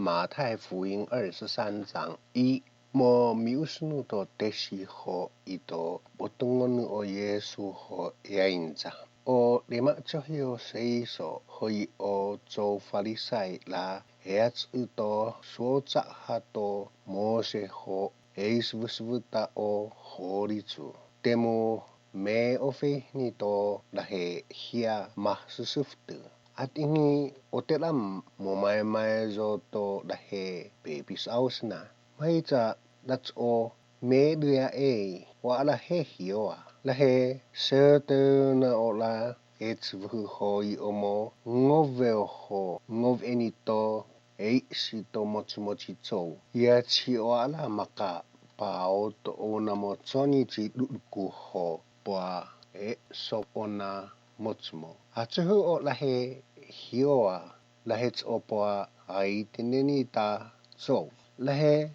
马太福音23章1뭐 미우스누도 대시호 이도 보통은 예수호 야인자 리마 저히오 세이소 허이 조 파리사이 라 에츠도 소자하도 모세호 에이스부스부타 호리주 데모 me ofe ni to lahe hia mahsusuftu at ini otelam mo mai zo to lahe babies aus na mai cha that's o me dia wa lahe hioa lahe serte na ola it's vu hoi omo ngove ho ngov enito si to mochi cho ya chi oala maka pao to ona mo choni chi ku ho Pua sopona motsmo. Atsuhu o lahe hioa lahe o pua ai tineni ta so. Lahe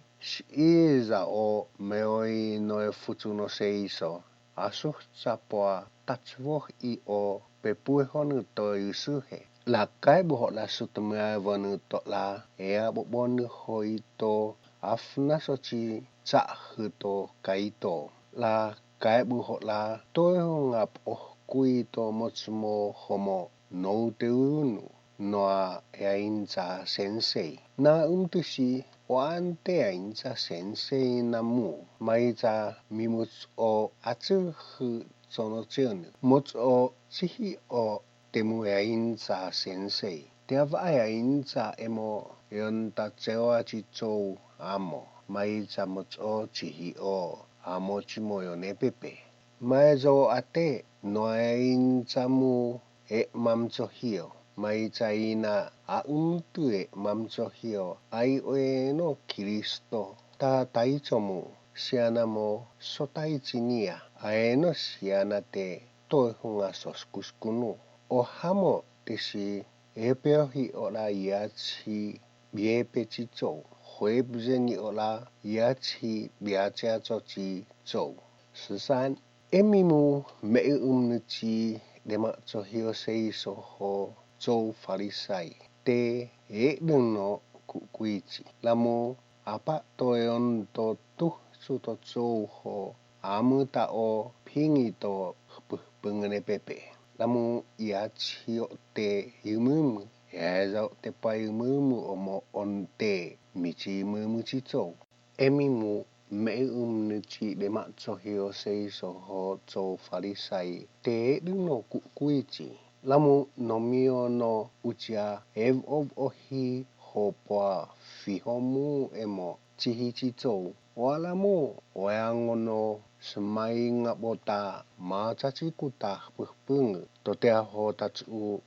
iza o meoi noe futu no seiso. Asuh sa pua tatsvoh I o pepuehonu to yusuhe. La kai buho la sutumai vonu to la ea bobonu hoi to afna sochi chahu to kaito. La kai buho la toi ngap kui to motsmo homo no teunu noa ainza sensei na umtushi oante ainza sensei namu maiza mimuts o atsu sono chunu mots o chihi o temu ainza sensei teava ainza emo yonta chewa chichou amo maiza mots o chihi o amochi moyo nepepe. Maizo ate noain chamu mamcho hio. Maiza ina auntu mamcho hio. Ai oe no Kiristo. Ta taichomu siana mo sotai chinia. Aeno siana te toihunga soskuskunu. O hamo tesi epeohi ola iachi biepe chichou. Huebzeni ola iachi biacha chochi chou. 13 emimu meumnuchi dema chohio seiso ho chou farisai te no kuichi lamu apa toyon to tu suto chou ho amuta o pingi to pengene pepe lamu iachi te yumumu yaezau te payumumu omo onte michi mumu chichou emimu meumnuchi dema chohio seiso ho chou farisai te no kuichi lamu nomio no ucha of ohi ho pa fihomu emo chihi chichou walamu oyangono semai ngabota ma chachi kuta pung tote ho tachu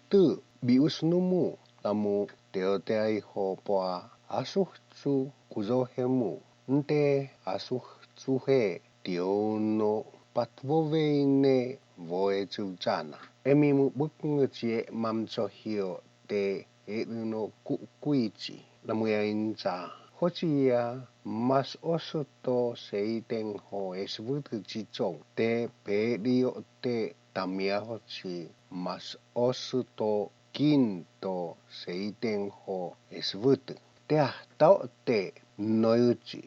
tu biusnumu lamu teoteai ho pa asuh chu kuzohemu nte asuh chuhe tiono patvoveine voe chujana emimu bukngchie mamcho hio te no kuichi lamuyaincha hochia mas osoto seiten ho esvutu chichou te pedio te tamia hochi mas osoto kinto seiten ho esvutu te tau te noyuchi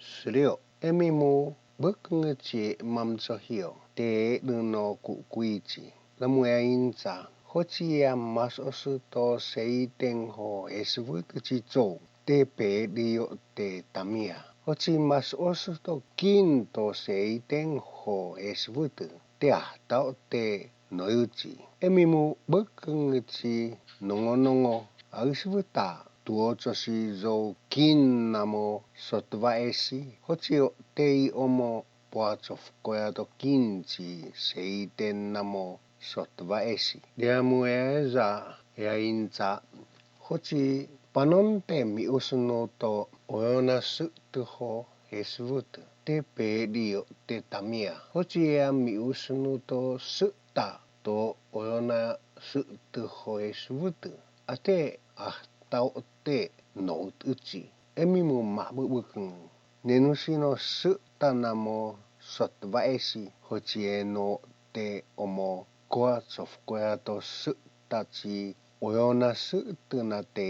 Srio emimu bukngchie mamcho hio te no kuichi lamuyaincha hochia mas osoto seiten ho esvutu chichou te pedio te tamia hochi mas osoto kinto seiten ho esvutu te tau te noyuchi emimu bukngchi nongo ausvuta tuochoshi zo kin namo sotvaesi hochio tei omo poachof koyato kinchi seiten namo sotvaesi diamueza yaincha hochi panonte miusno to oyona sutu ho esvutu te pedio te tamia hochi ya miusno to sutta to oyona sutu ho esvutu ate tau te no uchi emimu mabukung nenusino sutta namo sotvaesi hochi no te omo koachof koyato sutta chi oyona sutu na te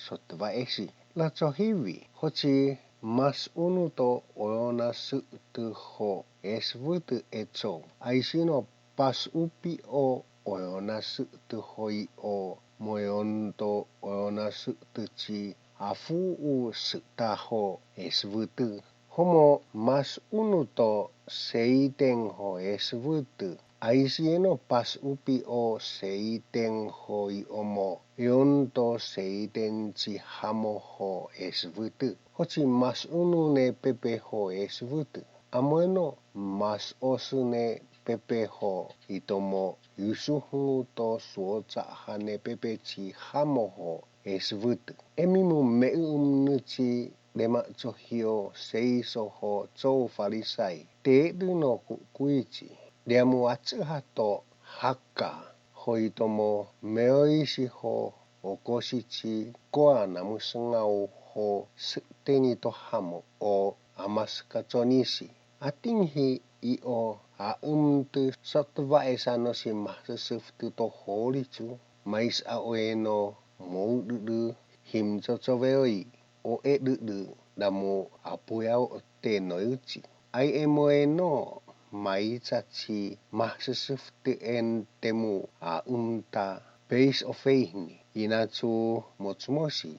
sotvaesi. La chohivi, hochi mas unu to oona su'tu ho esvutu echo. Aisino pas upi o oona su'tu hoi o moyon to oona su'tu chi afu u su'ta ho esvutu. Homo mas unu to seiten ho esvutu. Aisino pas upi o seiten hoi omo yon to seiten chi hamo ho esvutu. Hochi mas unu ne pepe ho esvutu. Amoeno mas osu ne pepe ho itomo yusuhu to suocha hane pepe chi hamo ho esvutu. Emimu nuchi lema chohio seiso ho chou farisai. Teedu no kuichi. Deamu achuha to haka. Hoitomo meoisi ho okoshichi koa namusngau ho suteni to hamo o amaskachonisi. Atinghi I o aumtu sotvaesano si mahsusuftu to horichu. Mais aoeno moududu him chochoveoi o edudu damu apuyao te noiuchi. Ai emoeno maichachi mahsusuftu en temu aumta base of faithni. Inachu mochmosi.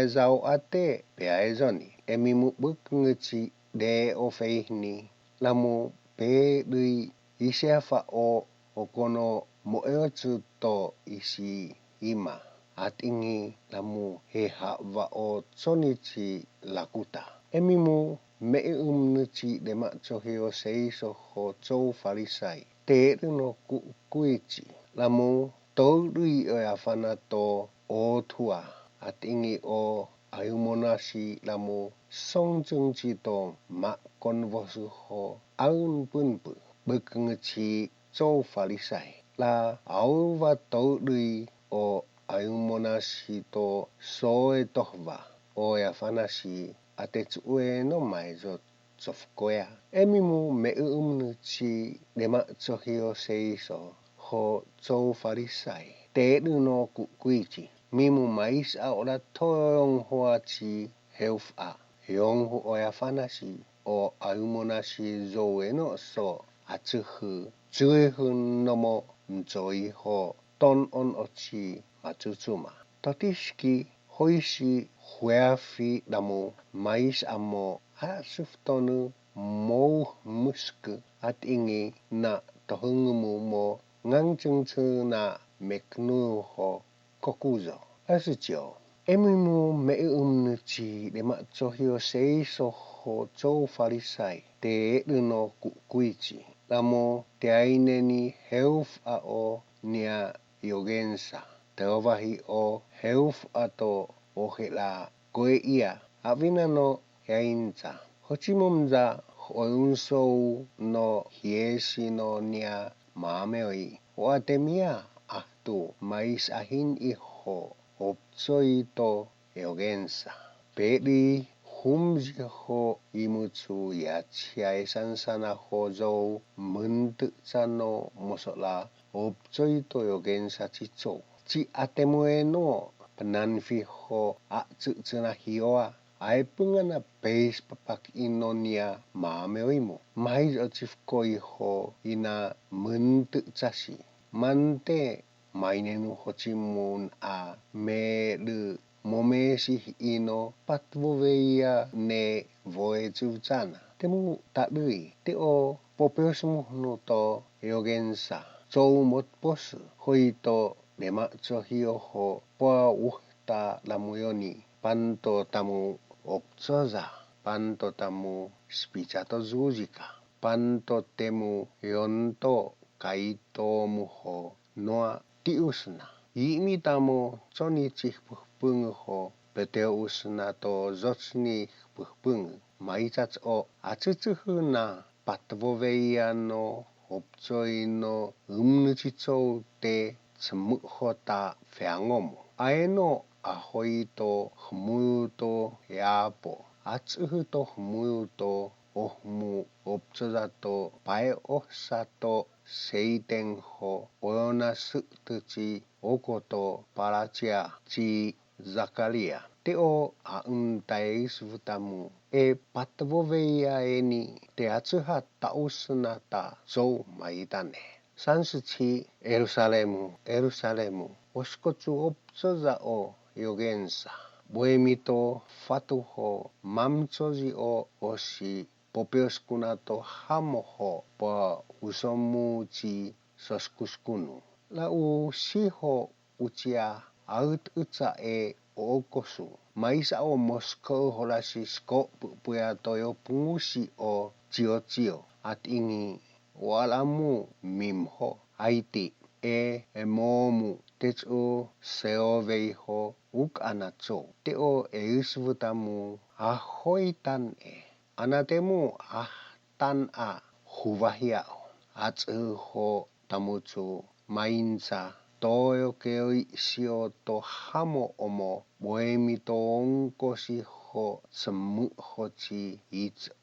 Zau ate peaezoni. Emimu buknguchi de of faithni. Lamu pe dui isiafa o okono moeochu to isi ima. Atingi lamu he hava o chonichi lakuta. Emimu nuchi dema chohio seiso ho chou farisai. Teedu no kuichi. Lamu toudui o afana to o tua. Atingi o ayumonasi lamu songchungchi to ma konvosu ho aun punpu. Buknguchi chou farisai. La auva toudui o ayumonasi to soe tohva. O afanasi atechue no maizo chofkoya. Emimu nuchi dema chohio seiso ho chou farisai. Teedu no kuichi. Mimu mais aora toyong hoachi heuf'a. Yonghu oyafanasi o ayumonasi zoe no so achuhu. Chuehu nomo mchoi ho ton on ochi machuchuma. Totiski hoisi hueafi damu mais amo asuftonu mou musku atingi na tohungumu mo ngangchungchu na meknu ho kokuzo. Asucho. Emimu nuchi dema chohio seiso ho chou farisai. Teedu no kuichi. Lamu teaineni heuf'a o nia yogensa. Teovahi o heuf'a to ohela koe ia. Avina no yaincha. Hochimumza hounsou no hiesi no nia maameoi. Oatemia ahtu mais ahin iho opchoi to yogensa. Pedi humji ho imuchu yachiai sansana ho zou muntu chano mosola opchoi to yogensa chicho. Chi atemueno penanfi ho chuchuna hioa. Aipungana base papak inonia maameoimu. Mais ochifkoi ho ina muntu chasi. Mante mainenu hochimun a medu momesi ino patvoveia ne voechuchana. Temu takdui teo popeosmu to yogensa. Chou motposu hoito dema chohio ho poa uhta lamuyoni. Panto tamu opchoza. Panto tamu spichato zuzika. Panto temu yonto kaito muho noa tiusna. Imi tamu chonichih puhpungu ho peteo usna to zochni puhpungu. Maichach o achuchuhu na patvoveia no opchoi no umnuchichou te chmuhota feangomu. Aeno ahoi to hmuyu to yapo. Achuhu to hmuyu to ohmu opchoza to pae ohsa to seiten ho oona su'tuchi okoto parachia chi Zakaria. Te o a untai svutamu e patavoveia eni te atsuha tausna ta zo maitane. 37 Yerusalemu, oskotsu opsoza o yogensa. Boemito fatuho mamchozi o oshi popeoskunato hamoho pa usomuchi soskuskunu. La u siho ucia aut utsa e okosu. Maisa o Moskow holasi sko puya toyo pungusi o cio at ingi walamu mimho Haiti e momu tetsu seoveiho uk anatso. Te o isvutamu ahoitan anatemu tan a huvahiao atsuho tamutsu mainsa toyo keoi sio to hamo omo boemi to onkosi ho semu hochi itso.